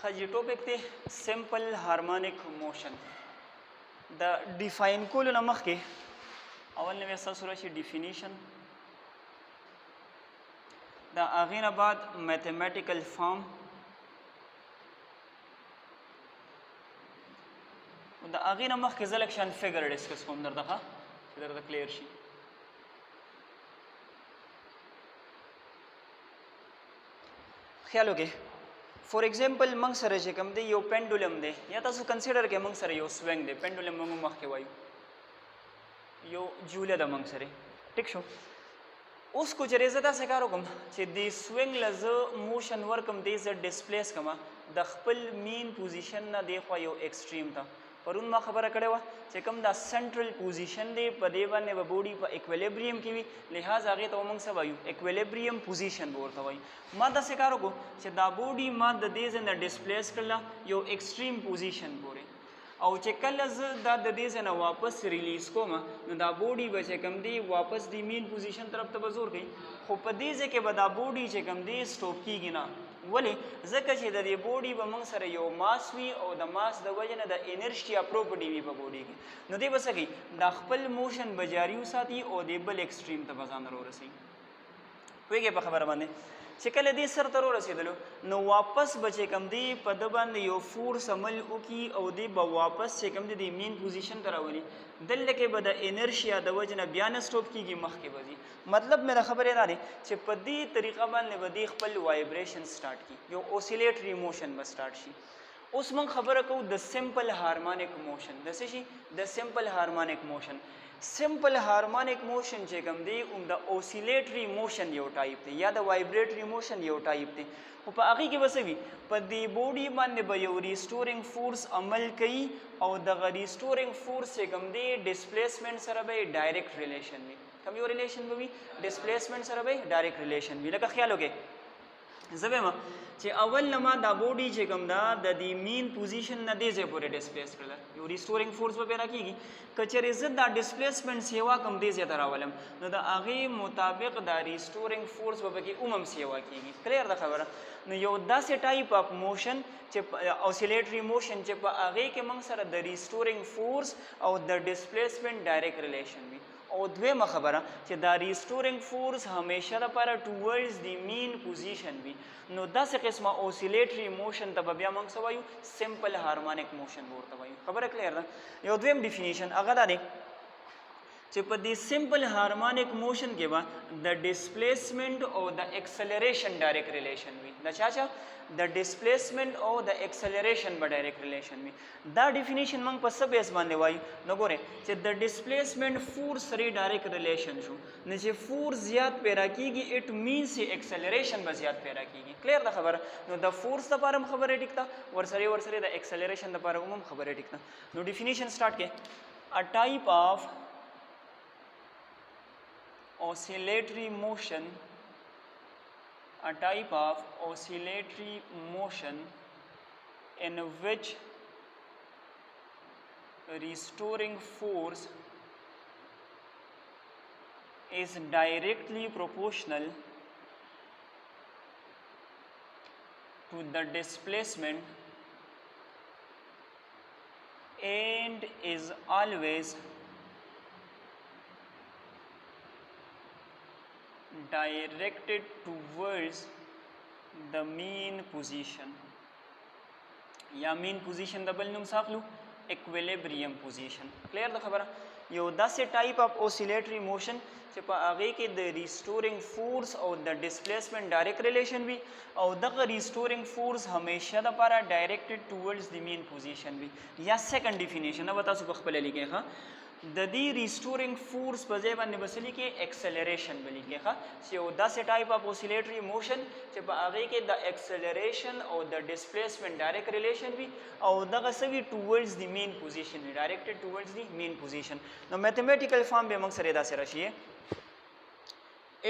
خجی ټاپک دی سمپل هارمونیک موشن د ډیفاین کولو نه مخکې اول نوې ستاسو راشي ډیفینیشن د هغې نه بعد میتھمیټیکل فارم د هغې نه مخکې زه لږ شان فګر ډسکس کوم درته ښه چې درته کلیر شي خیال وکړئ فور ایگزامپل موږ سره چې کوم دی یو پینډولم دی یا تاسو کنسیډر کړئ موږ سره یو سوینګ دی پینډولم موږ مخکې وایو یو جوله ده موږ سره ټیک شو اوس کو چېرې زه داسې کار وکړم چې دې سوینګ له زه موشن ورکړم دې زه ډسپلیس کړم د خپل مین پوزیشن نه دی خوا یو ایکسټریم ته پرون ما خبره کړې وه چې کوم دا سنټرل پوزیشن دی په دې باندې به بوډي په اکویلیبریم کې وي لحاظ هغې ته به موږ څه وایو اکویلیبریم پوزیشن به ورته وایو ما داسې کار وکړو چې دا بوډي ما د دې ځای نه ډسپلیس کړله یو ایکسټریم پوزیشن پورې او چې کله زه دا د دې ځای نه واپس ریلیز کوم نو دا بوډي به چې کوم دی واپس د مین پوزیشن طرف ته به زور کوي خو په دې ځای کې به دا بوډي چې کوم دی سټاپ کېږي نه ولې ځکه چې د دې بوډي به موږ سره یو ماس وي او د ماس د وجې نه د انرشیا پروپرټي وي په بوډي کې نو دی به څه کوي دا خپل موشن به جاري وساتي او د بل ایکسټریم ته به ځان راورسوي پوهېږئ په خبره باندې چې کله دې سر ته رسېدلو نو واپس به چې کوم دی په ده باندې یو فورس عمل وکړي او دی به واپس چې کوم دی د مین پوزیشن ته راولي دلته کې به د انرشیا د وجې نه بیا نه سټاپ کېږي مخکې به ځي مطلب مې د خبرې دا دی چې په دې طریقه باندې به دی خپل وایبریشن سټارټ کړي یو اوسیلیټري موشن به سټارټ شي اوس موږ خبره کوو د سمپل هارمونیک موشن د څه شي د سمپل هارمونیک موشن سمپل هارمونیک موشن چې کوم دی د اوسیلیټري موشن یو ټایپ دی یا د وایبریټري موشن یو ټایپ دی خو په هغې کې به څه وي په دې بوډي باندې به یو ریسټورینګ فورس عمل کوي او دغه ریسټورینګ فورس چې کوم دی ډسپلیسمنټ سره به ډایرکټ ریلیشن وي کوم یو ریلیشن به وي ډسپلیسمنټ سره به ډایرکټ ریلیشن وي لکه خیال وکړئ زه وایم چې اول نه ما دا بوډي چې کوم دا د دې مین پوزیشن نه دې ځای پورې ډسپلیس کړله یو ریسټورینګ فورس به پې راکېږي که چېرې زه دا ډسپلیسمنټ سیوا کوم دې ځای ته راولم نو د هغې مطابق دا ریسټورینګ فورس به پکې هم سیوا کېږي کلیر ده خبره نو یو داسې ټایپ اف موشن چې اوسیلیټري موشن چې په هغې کې موږ سره د ریسټورینګ فورس او د ډسپلیسمنټ ډایرکټ ریلیشن وي او دویمه خبره چې دا ریسټورینګ فورس همیشه لپاره ټوورډز دی مین پوزیشن وي نو داسې قسمه اوسیلیټري موشن ته به بیا موږ څه وایو سمپل هارمونیک موشن به ورته وایو خبره کلیر ده یو دویم ډیفینیشن هغه دا دی چې په دې سمپل هارمونیک موشن کې به د ډسپلیسمنټ او د ایکسلریشن ډایرکټ ریلیشن وي د چا د ډسپلیسمنټ او د ایکسلریشن به ډایرکټ ریلیشن وي دا ډیفینیشن موږ په څه بیس باندې وایو نو ګورئ چې د ډسپلیسمنټ فورس سره ډایرکټ ریلیشن شو نو چې فورس زیات پیدا کېږي اټ مینس چې ایکسلریشن به زیات پیدا کېږي کلیر ده خبره نو د فورس لپاره هم خبره ټیک ده ورسره د ایکسلریشن لپاره هم خبره ټیک ده نو ډیفینیشن سټارټ کړئ ا ټایپ آف oscillatory motion in which restoring force is directly proportional to the displacement and is always directed towards the mean position یا mean position د بل نوم ساخلو equilibrium position کلیر ده خبره یو داسې ټایپ اف اوسیلیټري موشن چې په هغې کې د ریسټورینګ فورس او د ډسپلیسمنټ ډایرکټ ریلیشن وي او دغه ریسټورینګ فورس همیشه دپاره ډایرکټډ ټوورډز د مین پوزیشن وي یا سیکنډ ډیفینیشن به تاسو په خپله لیکئ ښه د دې ریسټورینګ فورس په ځای باندې به څه لیکئ ایکسلریشن به لیکئ ښه چې یو داسې ټایپ اف اوسیلیټري موشن چې په هغې کې د ایکسلریشن او د ډسپلیسمنټ ډایرکټ ریلیشن وي او دغه څه وي ټوورډز د مین پوزیشن وي ډایرکټډ ټوورډز د مین پوزیشن نو میتھمیټیکل فارم به موږ سره داسې راشي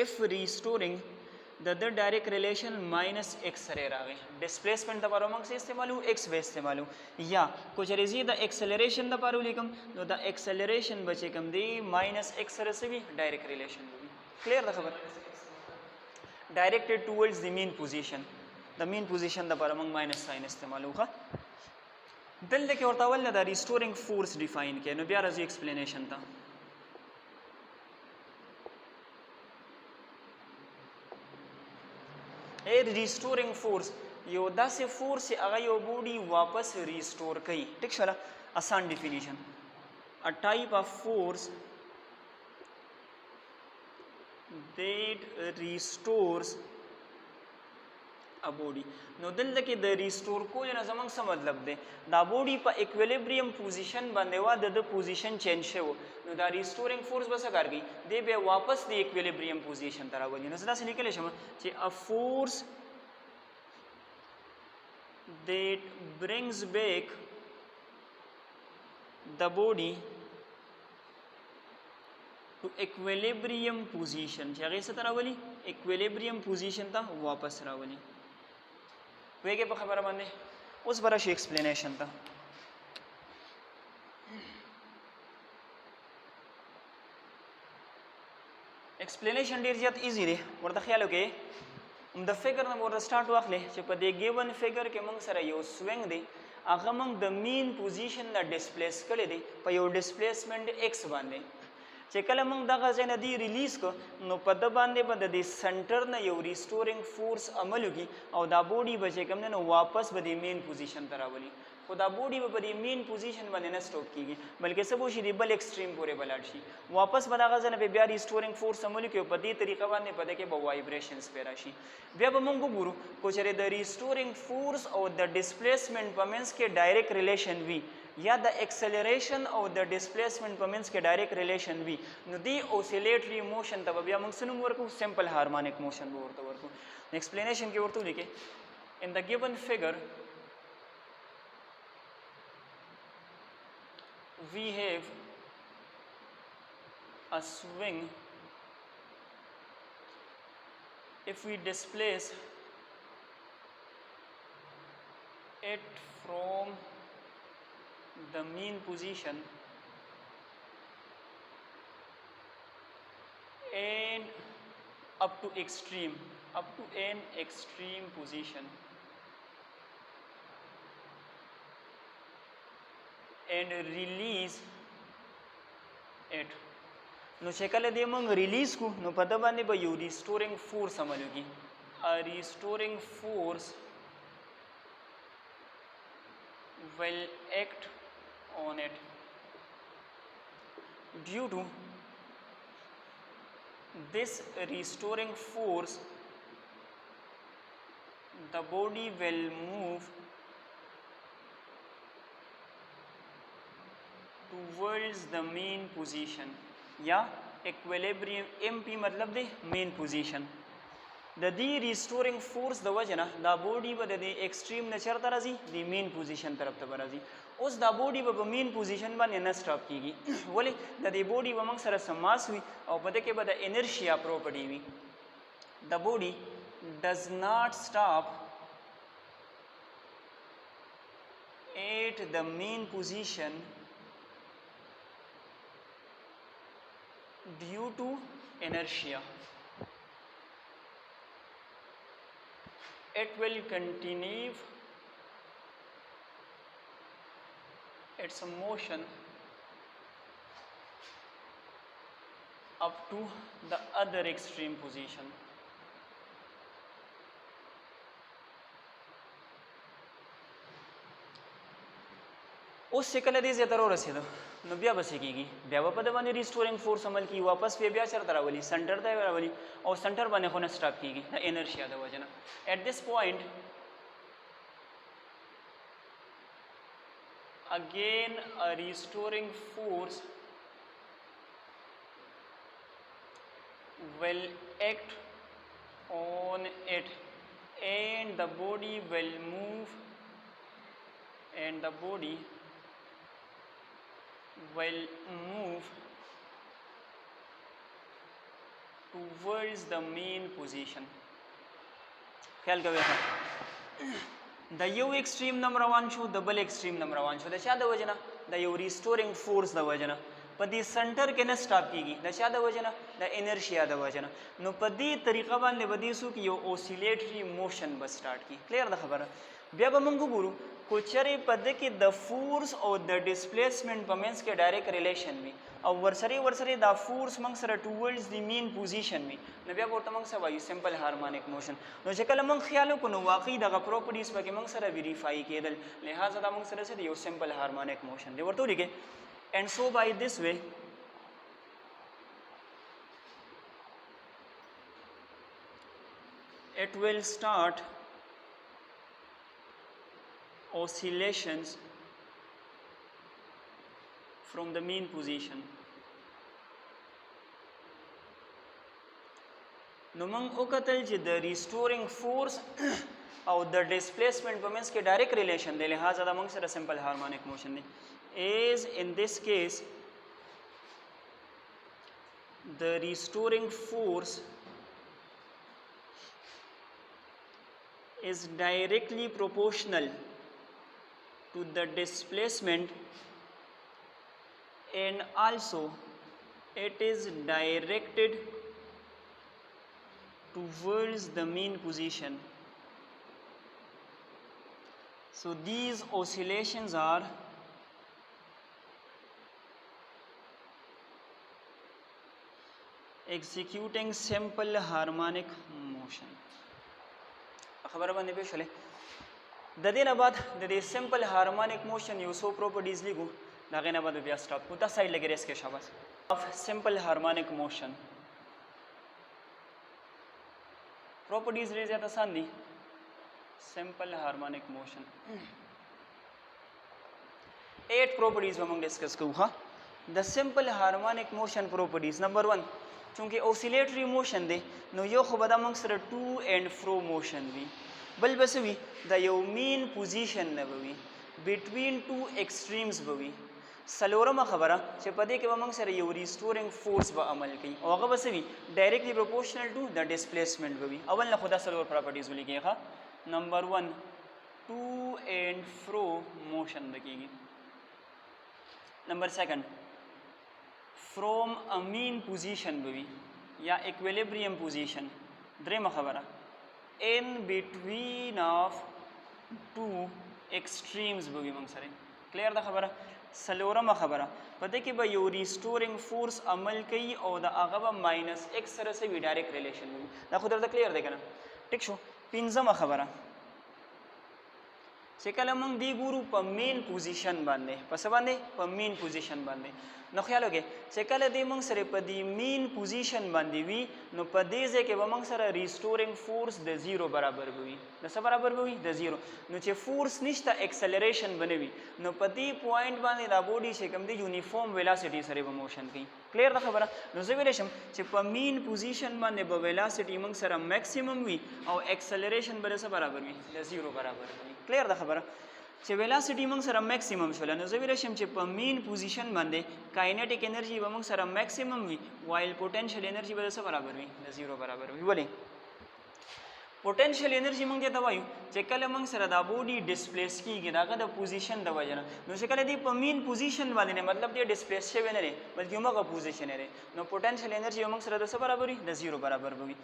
if restoring د ډایرکټ ریلیشن ماینس ایکس سره راغی ډسپلیسمنټ دپاره موږ څه استعمالو ایکس به استعمالو یا کو چېرې زه د ایکسلریشن دپاره ولیکم نو د ایکسلریشن به چې کوم دی ماینس ایکس سره څه وي ډایرکټ ریلیشن وي کلیر ده خبر ډایرکټډ ټوورډز د مین پوزیشن د مین پوزیشن د لپاره موږ ماینس ساين استعمالو ښه دلته کې ورته ول نه د ریسټورینګ فورس ډیفاین کړي نو بیا راځي ایکسپلینیشن ته ا ریسټورینګ فورس یو داسې فورس هغه یو بوډي واپس ریسټور کوي ټیک شوله آسان ډیفینیشن ا ټایپ اف فورس that restores a body نو دلته کې د ریسټور کول نه زمونږ څه مطلب دی دا بوډي په اکویلیبریم پوزیشن باندې وا د پوزیشن چینج شو نو دا ریسټورینګ فورس به څه کار کوي دی به واپس د اکویلیبریم پوزیشن ته راولي نو دا څه لیکلی شم چې ا فورس that brings back the body to equilibrium position چې هغه څه ته راولي equilibrium position ته واپس راولي وایي په خبره باندې اوس به راشي ایکسپلینیشن ته ایکسپلینیشن ډیر زیات ایزی دی ورته خیال وکړئ د فګر نه ورته سٹارټ واخلې چې په دې ګیون فګر کې موږ سره یو سوینګ دی هغه موږ د مین پوزیشن نه ډسپلیس کړی دی په یو ډسپلیسمنٹ ایکس باندې چې کله موږ دغه ځای نه دی ریلیز کو نو په د باندې به د سنټر نه یو ریسټورینګ فورس عمل وکړي او دا بوډي به چې کوم نه واپس به د مین پوزیشن ته راولي خو دا بوډي به په دې مین پوزیشن باندې نه سټاپ کیږي بلکې څه به وشي د بل ایکسټریم پورې به لاړ شي واپس به دغه ځای نه بیا ریسټورینګ فورس عمل وکړي او په دې طریقه باندې په دې کې به وایبریشنز پیدا شي بیا به موږ وګورو کو چېرې د ریسټورینګ فورس او د ډسپلیسمنټ په منځ کې ډایرکټ ریلیشن وي یا د ایکسلریشن او د ډسپلیسمنټ په منځ کې ډایرکټ ریلیشن وي نو دی اوسیلیټری موشن ته بیا موږ څه نوم ورکو سمپل هارمونیک موشن به ورته ورکو ایکسپلینیشن کې ورته ولیکئ ان د ګیون فګر we have a swing if we displace it from the mean position and up to an extreme position and release it نو چې کله دې موږ ریلیز کو نو په د باندې به یو ریسټورینګ فورس عمل وکړي ا ریسټورینګ فورس will act on it due to this restoring force the body will move towards the mean position या equilibrium MP मतलब दे main position د دې ریسټورینګ فورس د وجنه دا بوډي به د ایکسټریم نه چرته راځي د مین پوزیشن طرف ته راځي اوس دا بوډي به په مین پوزیشن باندې نه سټاپ کیږي ولې د دې بوډي به موږ سره سماس وي او په دې کې به د انرشیا پراپرټي وي د بوډي does not stop at the mean position due to inertia it will continue its motion up to the other extreme position اوس چې کله دې ځای ته ورسېدو نو بیا به څه کېږي بیا به په د باندې ریسټورینګ فورس عمل کېږي واپس بیا چېرته راولي سنټر ته راولي او سنټر باندې خو نه سټاپ کېږي د انرشیا د وجه نه ایٹ دس پوینټ again a restoring force will act on it and the body will move towards the main position خیال کوئ د یو ایکسټریم نم روان شو د بل ایکسټریم نم روان شو د چا د وجه نه د یو ریسټورینګ فورس د وجه نه په دې سنټر کې نه سټاپ کیږي د چا د وجه نه د انرشیا د وجه نه نو په دې طریقه باندې به دې څوک یو اوسیلیټري موشن به سټارټ کړي کلیر ده خبره بیا به موږ وګورو کو چرې په دې کې د فورس او د ډسپلیسمنټ په منځ کې ډایرکټ ریلیشن وي او ورسره دا فورس موږ سره ټوورډز دی مین پوزیشن وي نو بیا ورته موږ څه وایو سمپل هارمونیک موشن نو چې کله موږ خیال وکړو نو واقعي دغه پراپرټیز پکې موږ سره ویریفای کېدل لہذا دا موږ سره څه دی یو سمپل هارمونیک موشن دی ورته ولیکئ and so by this way it will start oscillations from the mean position نو موږ وکتل چې د ریسټورینګ فورس او د ډسپلیسمنټ په منځ کې ډایرکټ ریلیشن دی لہذا دا موږ سره سمپل هارمونیک موشن دی is in this case the restoring force is directly proportional to the displacement and also it is directed towards the mean position. So these oscillations are executing simple harmonic motion. خبره باندې پېښلې د دې نه بعد د دې سمپل هارمونیک موشن یو څو پراپرټیز لیکو د هغې نه بعد بیا سټاپ کړو دا سایډ لګې ریس کې شاباس of simple harmonic motion properties ډېر زیات آسان دي simple harmonic motion 8 properties به موږ ډسکس کوو ها د simple harmonic motion properties نمبر 1 چونکه اوسیلیټري موشن دی نو یو خو به دا موږ سره ټو اینډ فرو موشن وي بل به څه وي د یو مین پوزیشن نه به وي بټوین ټو ایکسټریمز به وي څلورمه خبره چې په دې کې به موږ سره یو ریسټورینګ فورس به عمل کوي او هغه به څه وي ډایرکټلی پروپورشنل ټو د ډسپلیسمنټ به وي اول نه خو دا څلور پراپرټیز ولیکئ ښه نمبر 1 ټو اینډ فرو موشن به کېږي نمبر 2 from a mean position به وي یا equilibrium position درېمه خبره in between of two extremes به وي موږ سره کلیر ده خبره څلورمه خبره په دې کې به یو ریسټورینګ فورس عمل کوي او د هغه به ماینس ایکس سره څه وي ډایرکټ ریلیشن وي دا خو درته کلیر دی که نه ټیک شو پنځمه خبره چې کله موږ دی ګورو په مین پوزیشن باندې په څه باندې په مین پوزیشن باندې نو خیال وکړئ چې کله دی موږ سره په دې مین پوزیشن باندې وي نو په دې ځای کې به موږ سره ریسټورینګ فورس د 0 برابر به وي د څه برابر به وي د 0 نو چې فورس نشته ایکسلریشن به نه وي نو په دې پوینټ باندې دا بوډي چې کوم دی یونیفارم ویلاسټي سره به موشن کوي کلیر ده خبره نو زه ویلی شم چې په مین پوزیشن باندې به ویلاسټي موږ سره میکسیمم وي او ایکسلریشن به د څه برابر وي د 0 برابر وي کلیر ده خبره چې ویلاسټي موږ سره میکسیمم شوله نو زه ویلی شم چې په مین پوزیشن باندې کاینیټیک انرژي به موږ سره میکسیمم وي وایل پوټینشیل انرژي به د څه برابر وي د 0 برابر وي ولې پوټینشیل انرژي موږ ته وایو چې کله موږ سره دا بوډي ډسپلیس کیږي د هغه د پوزیشن د وجه نه نو چې کله دی په مین پوزیشن باندې نه مطلب دی ډسپلیس شوی نه دی بلکې هماغه پوزیشن دی نو پوټینشیل انرژي موږ سره د څه برابر وي د 0 برابر به وي